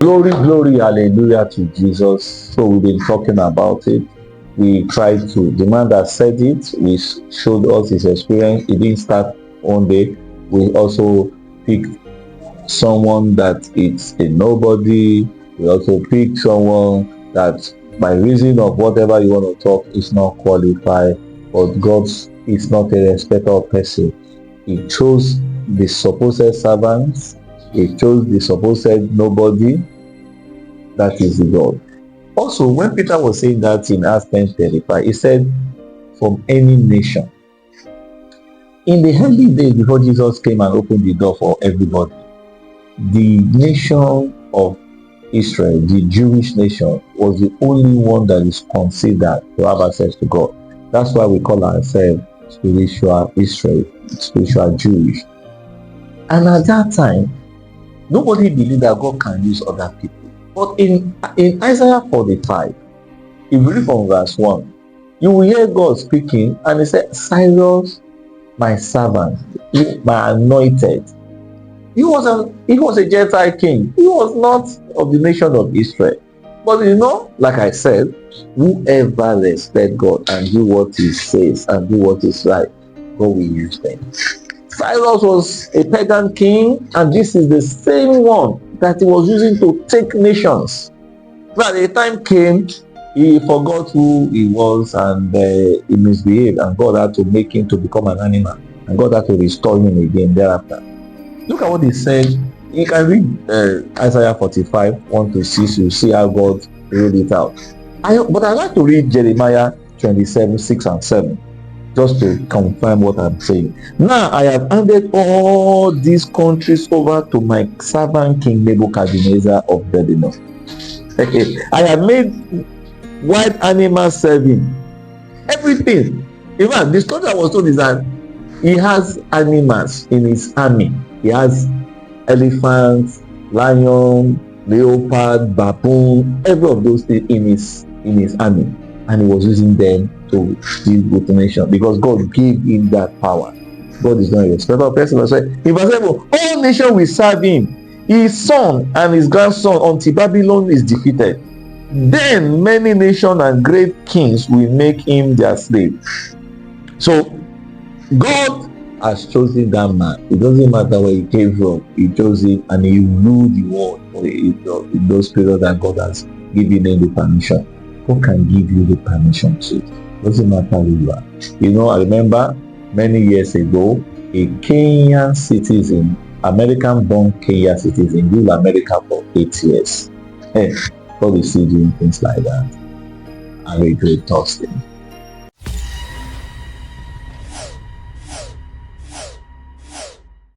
Glory, glory, hallelujah to Jesus. So we've been talking about it. We tried to, the man that said it, we showed us his experience. It didn't start one day. We also picked someone that it's a nobody. We also picked someone that by reason of whatever you want to talk is not qualified. But God is not a respecter of person. He chose the supposed servants. He chose the supposed nobody. That is God. Also, when Peter was saying that in Acts 10:35, he said, from any nation. In the early days before Jesus came and opened the door for everybody, the nation of Israel, the Jewish nation, was the only one that is considered to have access to God. That's why we call ourselves spiritual Israel, spiritual Jewish. And at that time, nobody believed that God can use other people. But in Isaiah 45, if you read from verse 1, you will hear God speaking, and he said, Cyrus, my servant, my anointed. He was a Gentile king. He was not of the nation of Israel. But like I said, whoever respects God and do what he says and do what is right, God will use them. Cyrus was a pagan king, and this is the same one that he was using to take nations. But the time came, he forgot who he was, and he misbehaved, and God had to make him to become an animal, and God had to restore him again thereafter. Look at what he said. You can read Isaiah 45, 1-6, you see how God wrote it out. But I'd like to read Jeremiah 27, 6 and 7, just to confirm what I'm saying. Now I have handed all these countries over to my servant King Nebuchadnezzar of Babylon. I have made wild animals serve him. Everything. In fact, the story I was told is that he has animals in his army. He has elephants, lion, leopard, baboon, every of those things in his army, and he was using them to deal with the nation because God gave him that power. God is not a respecter of person. So in verse 7, all nations will serve him, his son and his grandson, until Babylon is defeated. Then many nations and great kings will make him their slave. So God has chosen that man. It doesn't matter where he came from. He chose him, and he ruled the world in those periods that God has given him the permission. God can give you the permission too. It doesn't matter who you are. I remember many years ago, a Kenyan citizen, American-born Kenyan citizen, lived in America for 8 years. God is still doing things like that. Have a great Thursday.